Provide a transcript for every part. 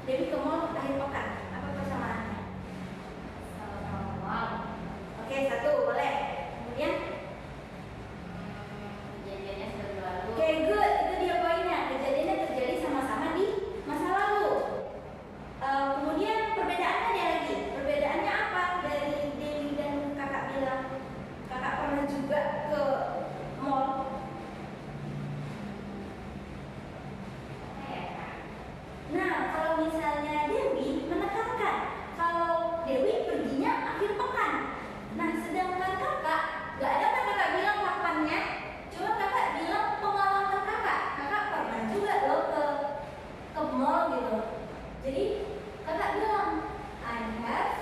Dewi ke mall akhir pekan. Apa persamaannya? Sama. Oke, satu boleh. Kemudian Kejadiannya sudah berlalu. oke, good. Itu dia poinnya. Kejadiannya terjadi sama-sama di masa lalu. Kemudian perbedaannya ada lagi. Perbedaannya apa dari Dewi dan kakak bilang? Kakak pernah juga ke mall. Nah, kalau misalnya Dewi menekankan kalau Dewi perginya akhir pekan. Nah, sedangkan kakak gak ada kan kakak bilang kapannya, cuma kakak bilang pengalaman kakak. Kakak pernah juga loh ke mall gitu. Jadi kakak bilang I have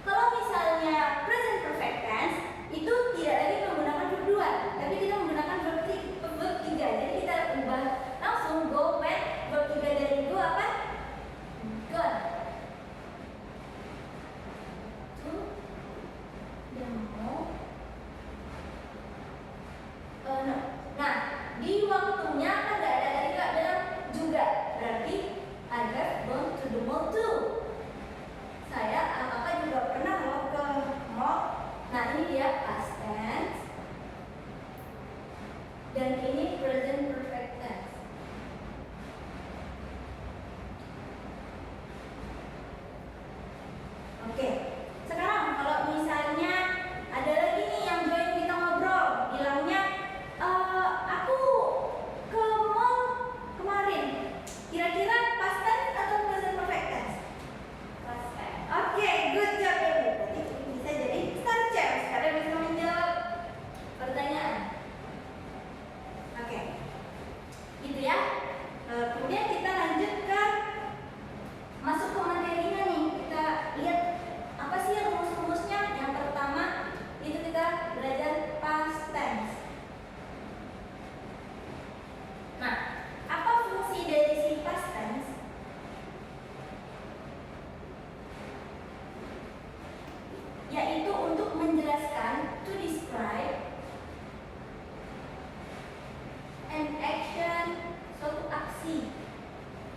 kalau misalnya present perfect tense itu tidak lagi menggunakan verb 2, tapi kita menggunakan verb 3. Jadi kita ubah langsung go when. Verb 3 dari go apa? Gone. To the mall. No. Nah, di waktunya kan gak ada tadi kak bilang juga, berarti I have gone to the mall too. Saya kakak juga pernah loh ke mall. Nah, ini dia past tense dan ini present perfect tense. Oke, sekarang kalau misalnya ada lagi nih yang join kita ngobrol, bilangnya aku ke mall kemarin. Kira-kira past tense atau present perfect tense? Past tense. Oke, good job ya. Berarti bisa jadi star chance karena bisa menjawab pertanyaan. Oke, gitu ya. Kemudian kita lanjut ke masuk ke materinya nih. Kita lihat apa sih rumus-rumusnya. Yang pertama itu kita belajar past tense. Nah, apa fungsi dari si past tense? Yaitu untuk menjelaskan, to describe an action, suatu aksi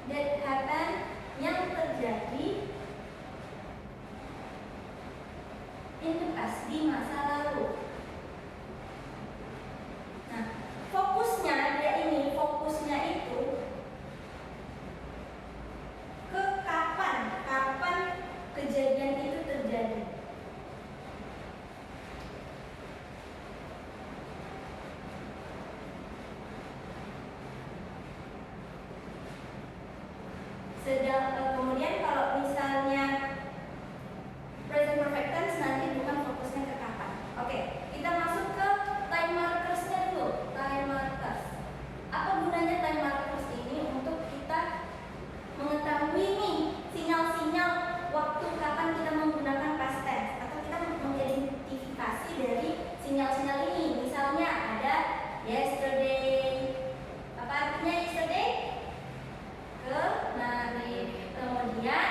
that happen, yang terjadi in the past, di masa lalu. Nah, fokusnya itu ke kapan kejadian itu terjadi. Kemudian kalau misalnya present perfect tense nanti bukan fokusnya ke kapan. Oke, kita masuk ke time markersnya dulu. Time markers. Apa gunanya time markers ini? Untuk kita mengetahui nih sinyal-sinyal waktu kapan kita menggunakan past tense, atau kita mengidentifikasi dari sinyal-sinyal ini. Misalnya ada yesterday. Apa artinya yesterday? Kemarin. Kemudian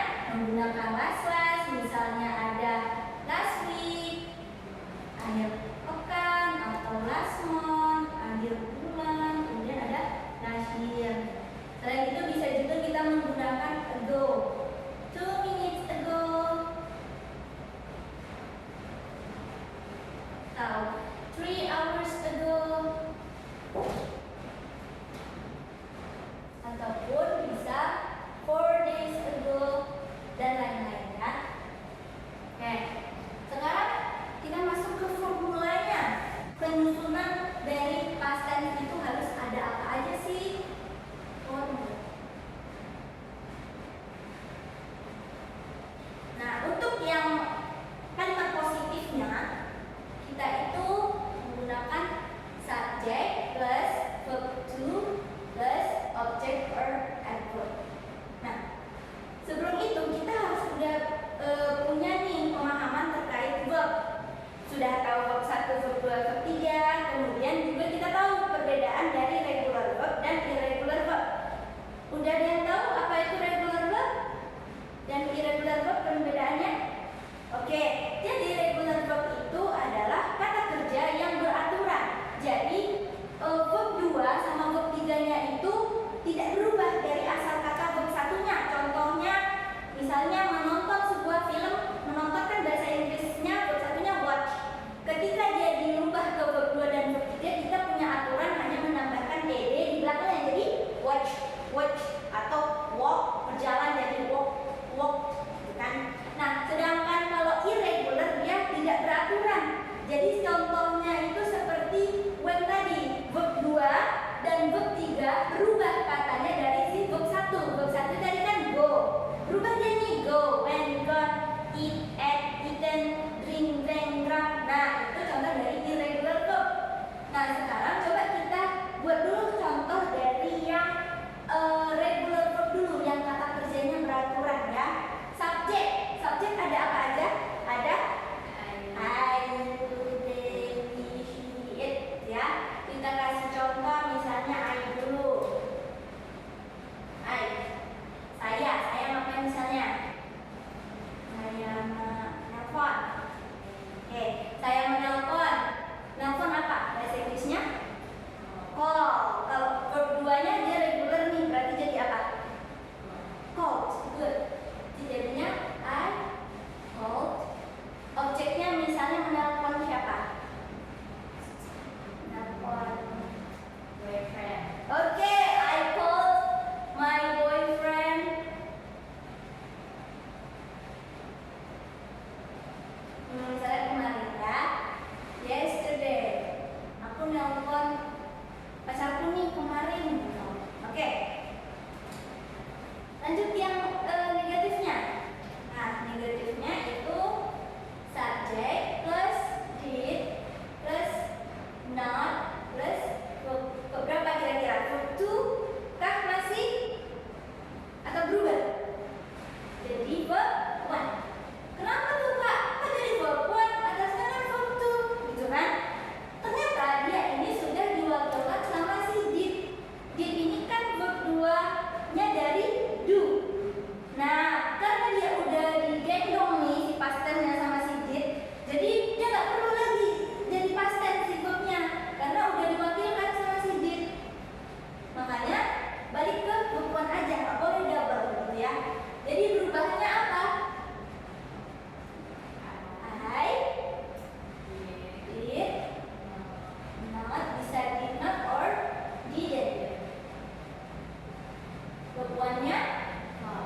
Contohnya Call.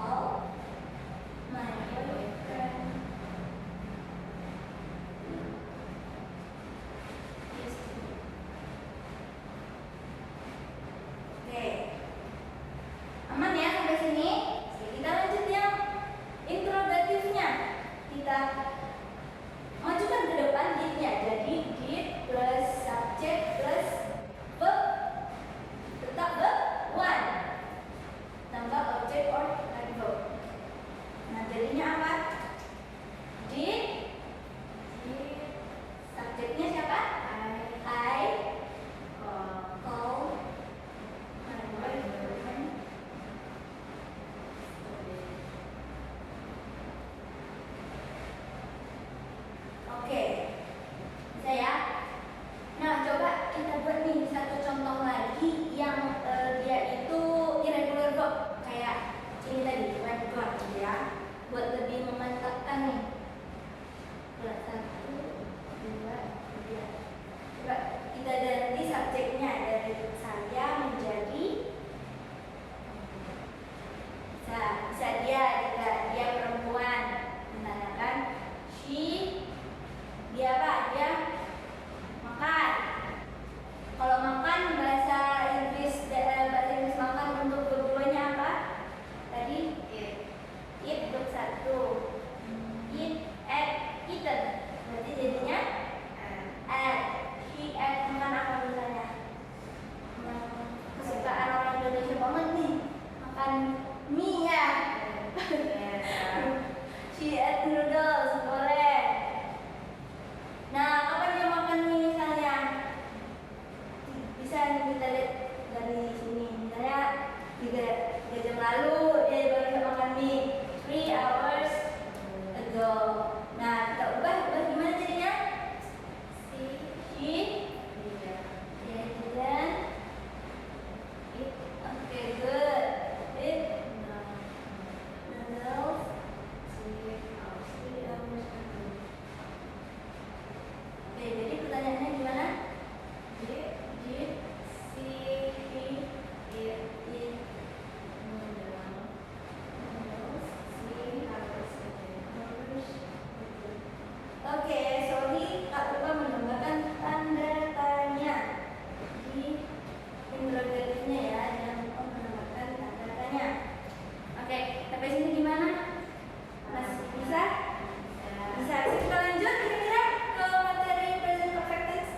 call my boyfriend yesterday. Oke, aman ya sampai sini? Oke, kita lanjut yang interrogatifnya. Kita majukan ke depan did-nya. Jadi did plus subject plus verb tetap verb one tambah object or adverb. Nah, jadinya apa? Did subjeknya siapa? I call my boyfriend. Oke, bisa ya? Nah, coba kita buat nih satu contoh lagi yang dia itu irregular verb kayak ini tadi, went gone gitu ya. Buat lebih memantapkan nih. Buat 1, 2, 3. Coba kita ganti subjeknya dari saya menjadi bisa dia juga dia perempuan misalnya kan dia apa? Dia makan. Kalau makan bahasa Inggris makan untuk keduanya apa? Tadi eat untuk 1. Eat, ate, eaten. Berarti jadinya ate. She ate makan apa misalnya? Kesukaan orang Indonesia banget nih makan mie ya. She ate noodles, boleh. Nah, kapan dia makan mie misalnya? Bisa nih kita lihat dari sini. Misalnya 3 jam lalu dia baru bisa makan mie. 3 hours ago. Nah, kita ubah gimana jadinya? She didn't eat. Okay, good. Eat noodles 3 hours ago. Oke, jadi pertanyaannya gimana? Did she eat noodles 3 hours ago? Oke, sorry Kak lupa menambahkan tanda tanya di interrogatifnya ya, jangan lupa menambahkan tanda tanya. Oke, sampai sini gimana? Masih bisa? Bisa. Kita lanjut kira-kira ke materi present perfect tense.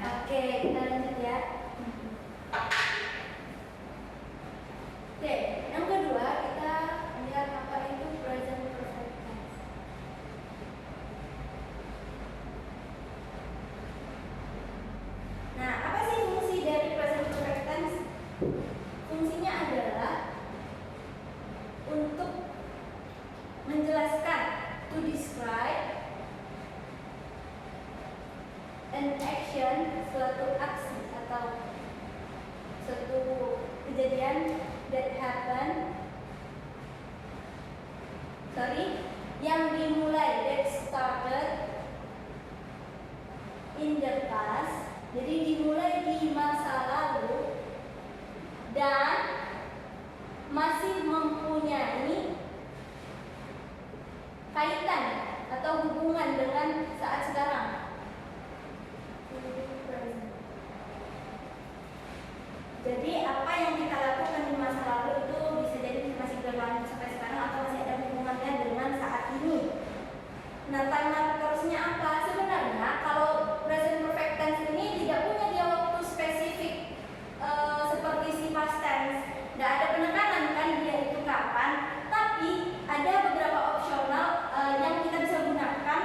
Oke, kita lanjut ya. Oke, yang kedua kita lihat apa itu present perfect tense. Nah, apa sih fungsi dari present perfect tense? Fungsinya adalah untuk menjelaskan, to describe an action, suatu aksi atau suatu kejadian that happen, yang dimulai, that started in the past, jadi dimulai di masa lalu dan masih mempunyai kaitan atau hubungan dengan saat sekarang. Jadi apa yang kita lakukan di masa lalu itu bisa jadi masih berlanjut sampai sekarang atau masih ada hubungannya dengan saat ini. Nah, time markersnya apa? Sebenarnya kalau present perfect tense ini tidak punya dia waktu spesifik seperti si past tense. Nggak ada penekanan kan dia itu kapan, tapi ada beberapa opsional yang kita bisa gunakan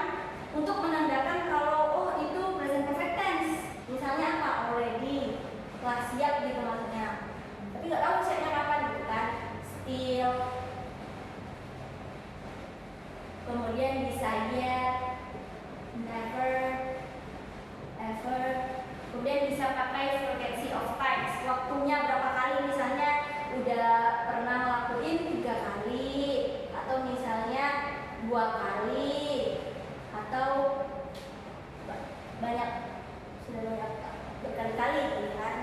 untuk menandakan kalau oh itu present perfect tense. Misalnya apa? Already, telah siap gitu maksudnya. Tapi nggak tahu siapnya kapan gitu kan. Still. Kemudian bisa yet, never, ever. Kemudian bisa pakai frequency of times. Waktunya berapa kali misalnya udah pernah lakuin 3 kali atau misalnya 2 kali atau banyak sudah berkali-kali gitu kan.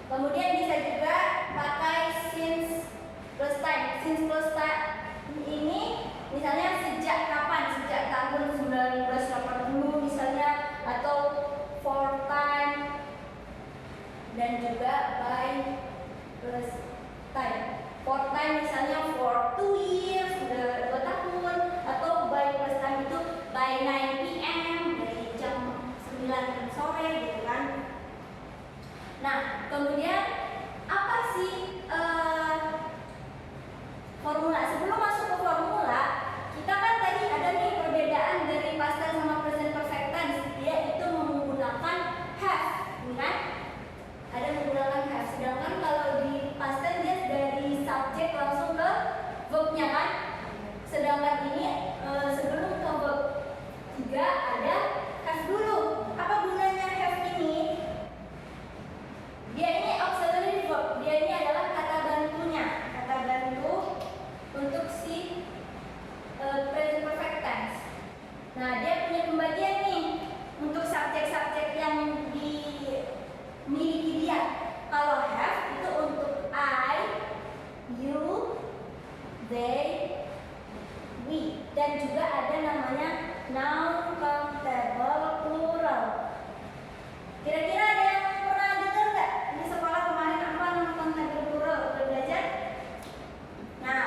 Kemudian bisa juga pakai since plus time. Since plus time ini misalnya sejak kapan? Sejak tahun 1980 misalnya, atau for time, dan juga by plus time. For time misalnya for 2 years, sudah 2 tahun, atau by plus time itu by 9 PM, dari jam 9 sore gitu kan. Nah, kemudian apa sih formula? Sebelum masuk ke formula, kita kan tadi ada nih perbedaan dari past tense sama present perfect tense. Dia itu menggunakan have, kan? Ada menggunakan have. Sedangkan kalau di past tense dia dari subjek langsung ke verbnya kan. Sedangkan ini sebelum ke verb 3 ada have dulu. Apa gunanya have ini? Dia ini auxiliary verb. Dia ini adalah kata bantunya, kata bantu untuk si present perfect tense. Nah, dia punya pembagian nih untuk subjek-subjek yang dimiliki dia. Kalau have itu untuk I, you, they, we, dan juga ada namanya noun countable plural. Kira-kira ada yang pernah dengar nggak di sekolah kemarin apa noun countable plural? Udah belajar? Nah,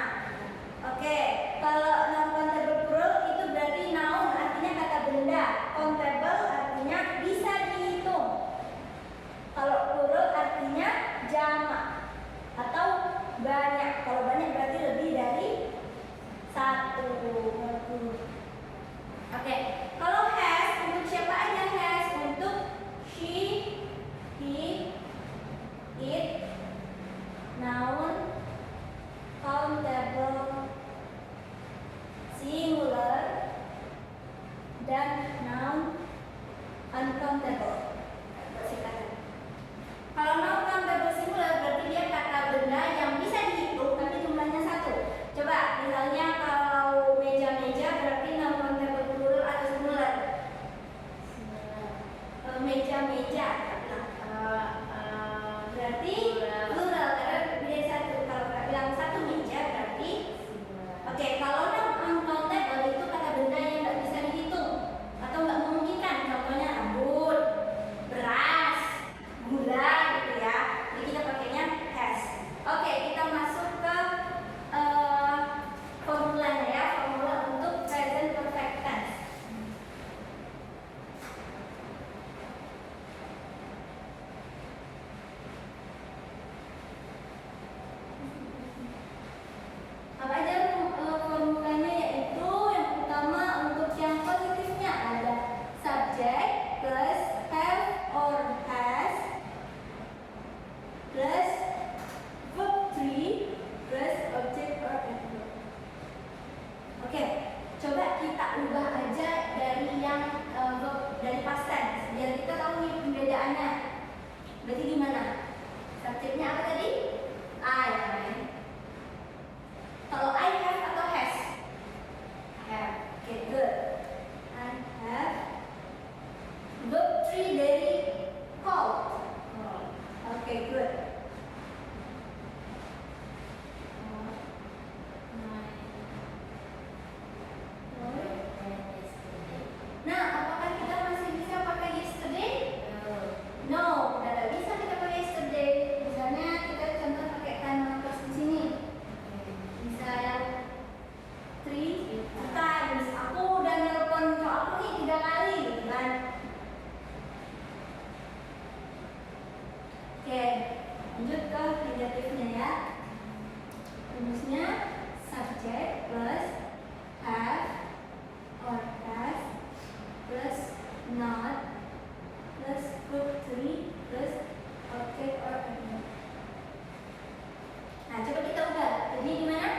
oke. Kalau noun countable plural itu berarti noun artinya kata benda, countable artinya bisa dihitung. Kalau plural artinya jamak atau banyak. Kalau banyak berarti lebih dari satu. Oke. Kalau has untuk siapa aja? Has untuk she, he, it, noun countable singular, dan noun uncountable. Kalau noun countable singular berarti dia kata benda yang bisa dihitung tapi jumlahnya satu. Coba misalnya kalau meja-meja berarti noun countable plural atau singular? Meja-meja berarti plural karena lebih dari satu. Kalau nggak bilang satu meja berarti oke. Kalau noun uncountable itu kata benda yang nggak bisa dihitung atau nggak memungkinkan. Contohnya rambut, beras, gula gitu ya. Jadi kita pakainya has. Oke, kita masuk ke formulanya ya. Formula untuk present perfect tense. Apa aja formulanya? Yaitu yang pertama untuk yang positifnya ada subject plus have or has plus verb 3 plus object or adverb. Oke, coba kita ubah aja dari yang verb, dari past tense biar kita tahu nih pembedaannya. Berarti gimana? Subjeknya apa tadi? I. Kalau I have atau has? Have. Okay, good. I have. Verb 3 dari called. Okay, good. Nah, apakah kita masih bisa pakai yesterday? No, udah nggak bisa kita pakai yesterday. Misalnya kita contoh pakai time markers di sini. Bisa yang 3 times. Aku udah nelpon cowok aku nih 3 kali gitu kan. Oke, lanjut ke negatifnya ya. Rumusnya subject plus have or has plus not plus verb 3 plus object or adverb. Nah, coba kita ubah. Jadi gimana?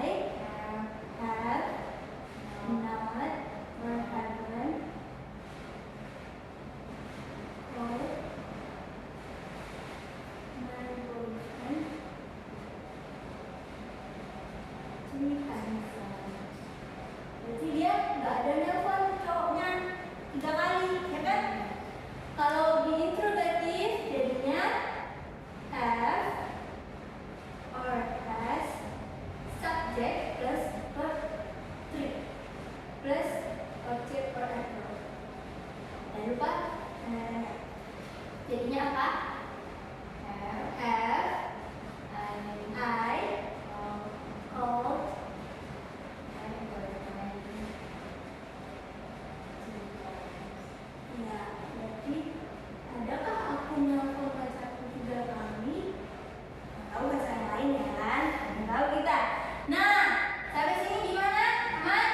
I have not or haven't called my boyfriend 3 times. Berarti dia nggak ada nelpon cowoknya Jadinya apa? Have I called? Ya, berarti adakah aku nelfon pacarku 3 kali? Tahu bahasa yang lain ya kan? Tahu kita. Nah, sampai sini gimana, teman?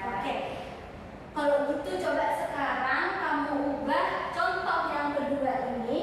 Oke. Kalau gitu coba sekarang kamu ubah contoh yang kedua ini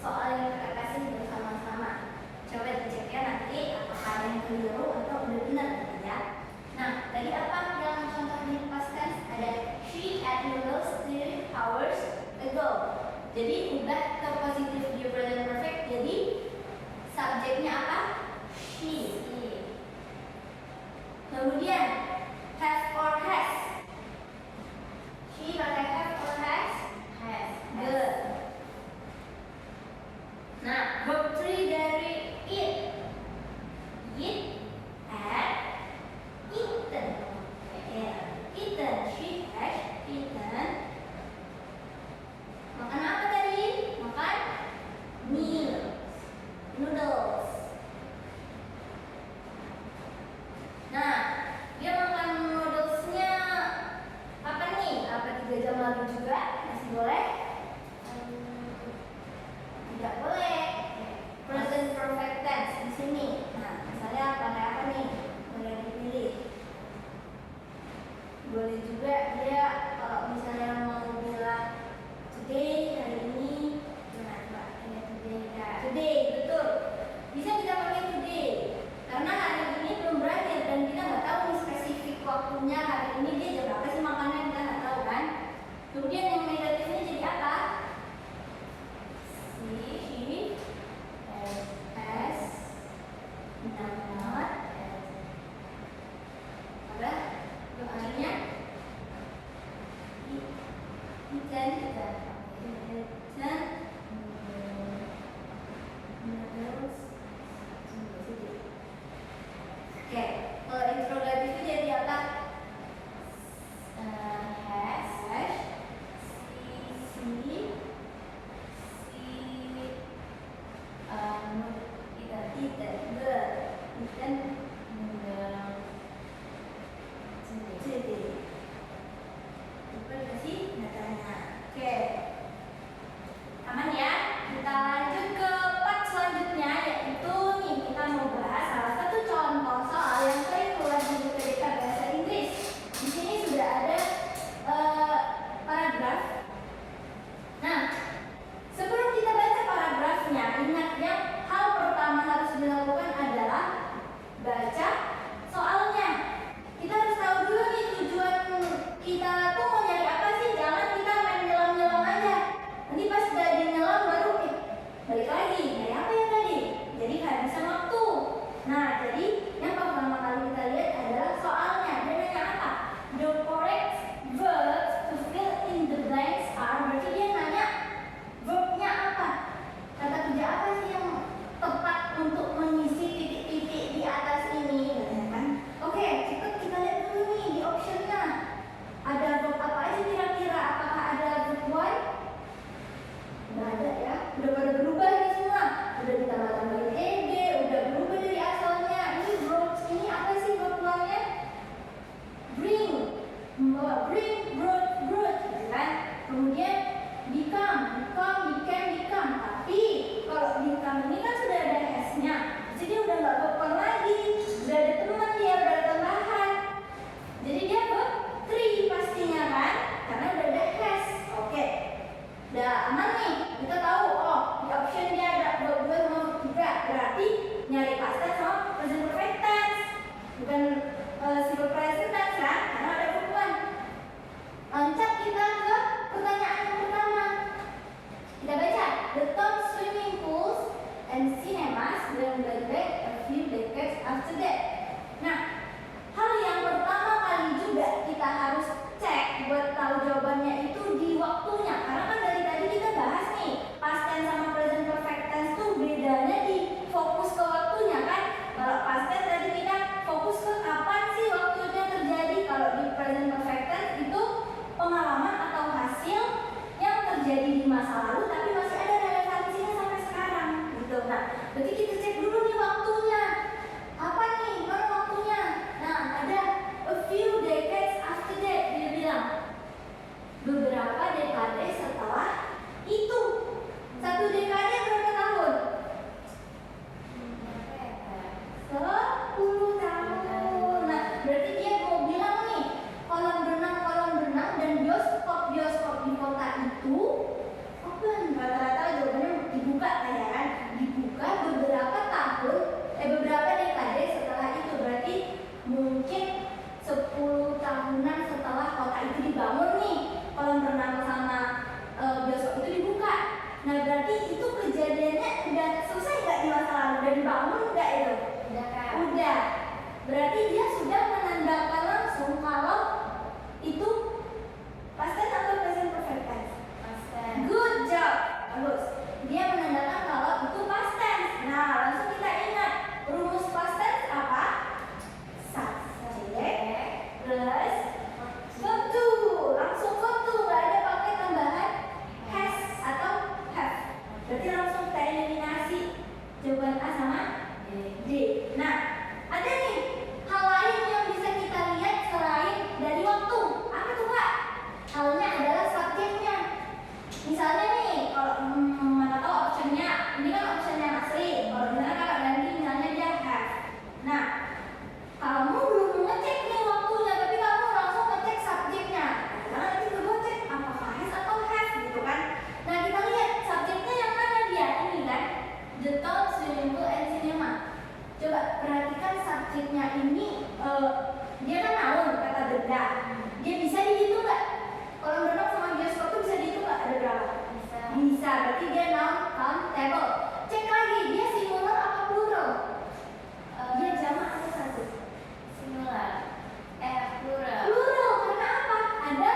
soal yang kakak kasih bersama-sama. Coba dicek ya nanti apakah ada yang keliru atau udah benar gitu ya. Nah, tadi apa yang contoh di past tense? Ada she ate noodles 3 hours ago. Jadi ubah ke positif di present perfect. Jadi subjeknya apa? She. Kemudian have or has. She pakai have or has? Has. Good. Nah, verb 3 dari eat. Eat, ate, eaten. Eaten. She has eaten. Makan apa tadi? Makan meal. Noodles. Nah, dia makan noodlesnya apa nih? Apa 3 jam lalu juga? Masih boleh? Tidak boleh. Present perfect tense di sini. Nah, misalnya pakai apa nih? Boleh dipilih. Boleh juga dia kalau misalnya mau bilang today, hari ini. Coba ini today ya. Today, betul. Bisa kita pakai today. Karena hari ini belum berakhir dan kita nggak tahu nih spesifik waktunya hari ini dia jam berapa sih makannya, kita nggak tahu kan. Kemudian yang negatifnya jadi apa? She has not apa? Doanya eaten noodles. Oke, kalau interrogatif itu jadi apa? Has, Oke, aman ya? Kita lanjut ke part selanjutnya, yaitu nih kita mau bahas salah satu contoh soal yang sering keluar di buku TK Bahasa Inggris. Di sini sudah ada paragraf. Nah, sebelum kita baca paragrafnya, ingat ya, hal pertama harus dilakukan adalah baca soalnya. Kita harus tahu dulu nih tujuan kita tuh mau nyari apa sih. Jangan kita main nyelam-nyelam aja. Nanti pas udah nyelam baru balik lagi. Nyari apa ya tadi? Jadi kehabisan waktu. Nah, jadi yang pertama kali kita lihat adalah soalnya. Dia nanya apa? The correct verbs to fill in the blanks are. Berarti dia nanya verbnya apa? Kata kerja apa sih yang tepat untuk mengisi titik-titik di atas ini? Kan? Oke, cepat kita lihat dulu nih di optionnya. Ada verb apa aja kira-kira? Apakah ada verb why? Nggak ada ya. Udah pada berubah nih semua. Udah ditambah-tambahin ed, udah berubah dari asalnya. Ini brought, ini apa sih verb why-nya? Bring, membawa, bring, brought, gitu kan? Kemudian become, become. Tapi kalau become ini kan sudah ada has-nya. Jadi udah nggak verb lagi. Udah ada teman dia, udah ada tambahan. Jadi dia verb 3 pastinya kan? Karena udah ada has. Oke. Udah aman nih. Kita tahu, oh di option dia ada verb 2 sama verb 3. Berarti nyari past tense sama present perfect tense. Bukan simple present tense kan? Karena ada verb 1. Loncat kita ke pertanyaan yang pertama. Kita baca, the top swimming pools and cinemas will be back a few decades after that. Nah, hal yang pertama kali juga kita harus cek buat tahu jawabannya itu di waktunya. Karena kan dari tadi kita bahas nih, past tense sama present perfect tense tuh bedanya di fokus ke waktunya kan. Kalau past tense tadi kita fokus ke kapan sih waktunya terjadi. Kalau di present perfect tense itu pengalaman atau hasil yang terjadi di masa lalu tapi masih ada relevansinya sampai sekarang gitu. Nah, berarti kita cek dulu nih waktunya. Apa nih? Mana waktunya? Nah, ada a few decades after that, dia bilang. Beberapa dekade setelah itu. 1 dekade berapa tahun? 10 tahun. Nah, berarti dia mau bilang nih, kolam renang dan bioskop di kota itu open. Rata-rata jawabannya dibuka itu kejadiannya udah selesai nggak di masa lalu? Udah dibangun nggak itu? Udah Kak. Udah. Berarti dia sudah menandakan langsung kalau itu past tense atau present perfect tense? Past tense. Good job. Bagus. Dia menandakan kalau itu past tense. Nah, langsung kita ingat rumus past tense apa? Subject plus verb to. Langsung verb to, nggak ada pakai tambahan has atau have. Berarti langsung kita eliminasi jawaban A sama D. Nah, ada nih hal lain yang bisa kita lihat selain dari waktu. Apa tuh Kak? Halnya adalah subjeknya. Misalnya nih, kalau mana tahu optionnya, ini kan option yang asli. Kalau misalnya Kakak ganti misalnya dia have. Nah, kamu belum ngecek nih waktunya, tapi kamu langsung ngecek subjeknya. Nah, nanti kedua cek apakah has atau have gitu kan. Nah, kita lihat subjeknya yang mana dia. Ini kan, the town, swimming pool, and cinema. Coba perhatikan subjeknya ini, dia kan noun, kata benda. Dia bisa dihitung nggak? Kalau berenang sama bioskop tuh bisa dihitung nggak? Ada berapa? Bisa. Bisa, berarti dia noun countable. Cek lagi, dia singular apa plural? Dia jamak atau satu? Singular. Plural. Plural, karena apa? Ada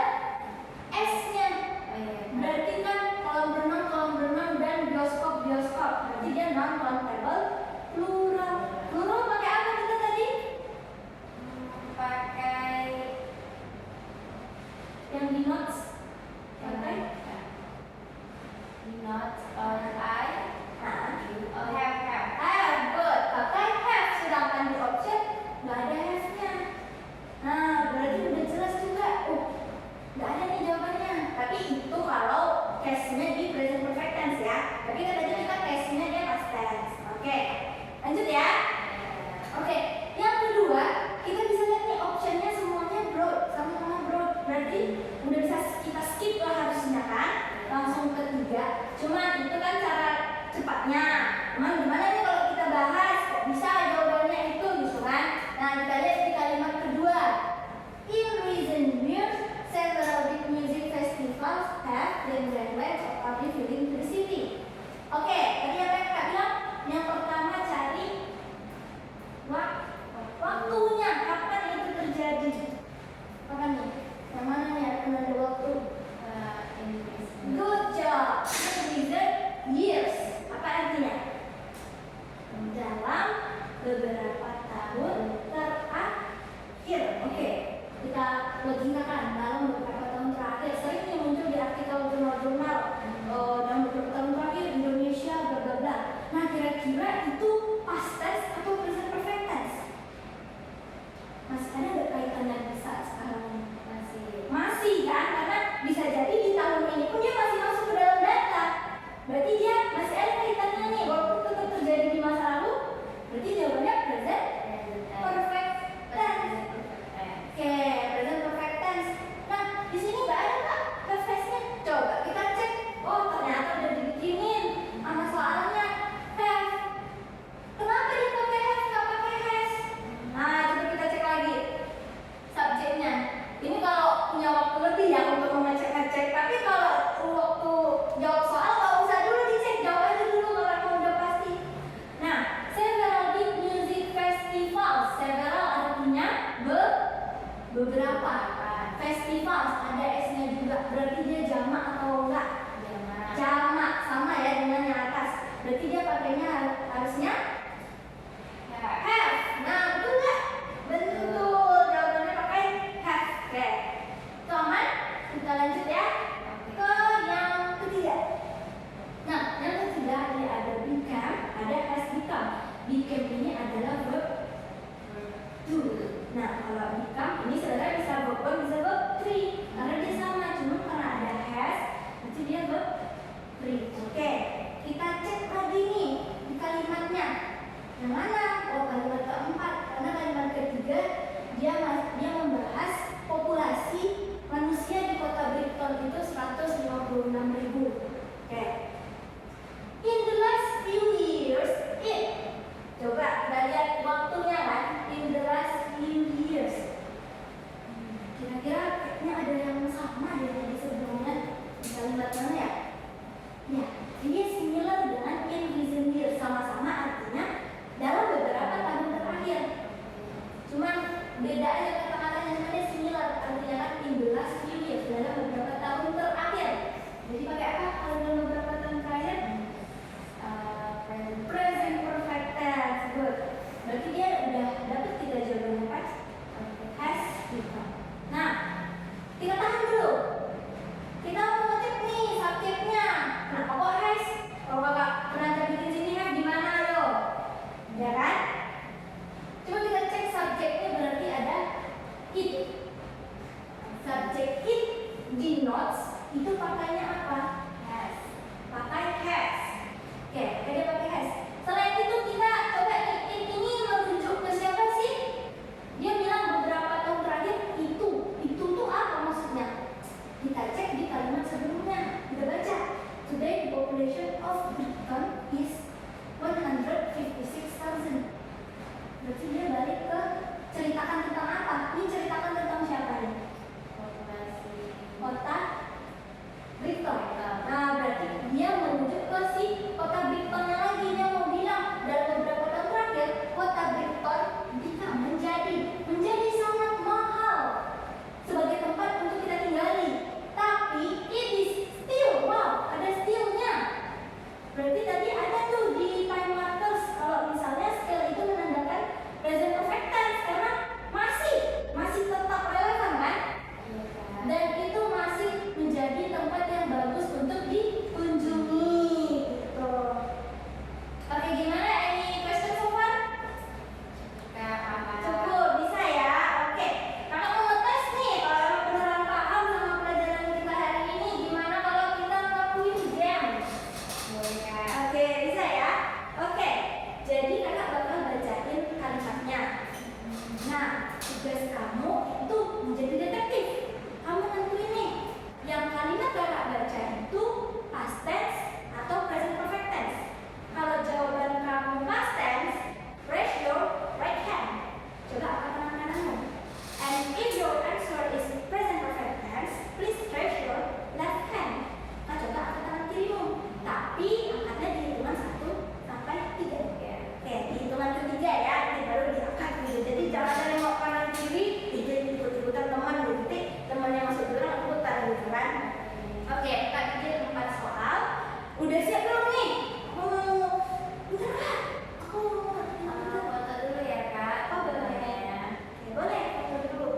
S-nya. Oh iya. Berarti kan kolam renang dan bioskop. Berarti dia non countable plural. Plural pakai apa kita tadi? Pakai Yang di notes. Pakai not or I. Oh, have. have, good. Pakai have, sedangkan di option nggak ada have-nya. Nah, berarti udah jelas juga. Nggak ada nih jawabannya. Tapi itu kalau case-nya di present perfect tense ya. Tapi kan tadi kita case-nya dia past tense. Oke, lanjut ya. Oke, yang kedua kita bisa lihat nih optionnya semuanya broad, sama-sama broad. Berarti udah bisa kita skip lah harusnya kan. Langsung ketiga. Cuma itu kan cara cepatnya. Cuman gimana nih kalau kita bahas kok bisa jawabannya itu gitu kan. Nah, kita lihat di kalimat kedua. In recent years, several big music festivals have been graduated of public feeling to the city. Oke, tadi apa yang Kak bilang? Yang pertama cari waktunya, kapan itu terjadi? Kapan nih? Yang mana nih ada waktu? Good job. In recent years. Apa artinya? Dalam beberapa tahun terakhir. Oke. Kita logikakan dalam beberapa tahun terakhir. Sering nih muncul di artikel jurnal-jurnal dalam beberapa tahun terakhir Indonesia bla bla bla. Nah, kira-kira itu past tense atau present perfect tense? Masih ada nggak kaitannya bisa sekarang ini? Masih kan? Karena bisa jadi di tahun ini pun dia masih masuk ke dalam data. Berarti dia masih ada kaitannya nih, walaupun tetap terjadi di masa lalu. Berarti jawabannya present perfect tense. Oke, present perfect tense. Nah, di sini nggak ada Kak past tense-nya. Coba kita cek. Oh, ternyata udah dibikinin sama soalnya have. Kenapa dia pakai have nggak pakai has? Nah, coba kita cek lagi subjeknya. Ini kalau punya waktu lebih ya untuk mengecek-ngecek. Tapi kalau waktu jawab soal nggak usah dulu dicek, jawab aja dulu kalau udah pasti. Nah, several big music festivals. Several artinya beberapa. Festivals ada S-nya juga. Berarti dia jamak atau enggak? Jamak, sama ya dengan yang atas. Berarti dia pakainya harusnya have. Nah, betul nggak? Betul. Jawabannya pakai have. Oke. Itu aman? Kita lanjut ya ke yang ketiga. Nah, yang ketiga ini ada become, ada has become. Become ini adalah verb to. Nah, kalau become ini sebenarnya bisa verb 1, bisa verb 3 karena dia sama, cuma karena ada has, berarti dia verb 3. Oke, kita cek lagi nih di kalimatnya. Oke, bisa ya? Oke, jadi kakak bakal bacain kalimatnya. Nah, tugas kamu itu menjadi detektif. Kamu nentuin nih, yang kalimat kakak baca itu past tense atau present perfect tense. Kalau jawaban kamu past tense, raise your right hand. Coba angkat tangan kananmu. And if your answer is present perfect tense, please raise your left hand. Nah, coba angkat tangan kirimu. Tapi angkatnya di hitungan 1 sampai 3. Oke, di hitungan ketiga ya, ini baru diangkat gitu. Jadi jangan ada nengok kanan kiri, ikut-ikutan teman gitu. Temannya masuk dulu, ikutan gitu kan. Oke, Kak Gigi 4 soal. Udah siap belum nih? Bentar Kak, aku Foto dulu ya Kak. Oh, boleh. Ya. Oke, boleh, foto dulu.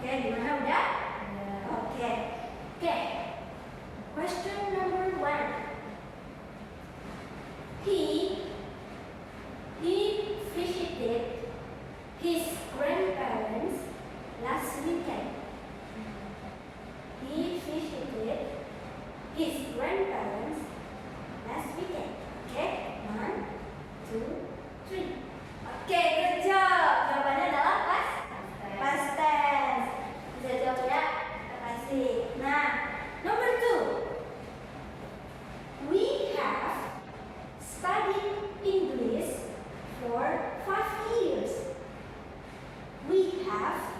Oke, gimana udah? Oke. Question number 1. He visited his grandparents last weekend. He visited his grandparents last weekend. Oke, 1, 2, 3. Oke, good job. Jawabannya adalah past tense. Bisa jawab ya? Terima kasih. Nah, number 2. We have studied English for 5 years. We have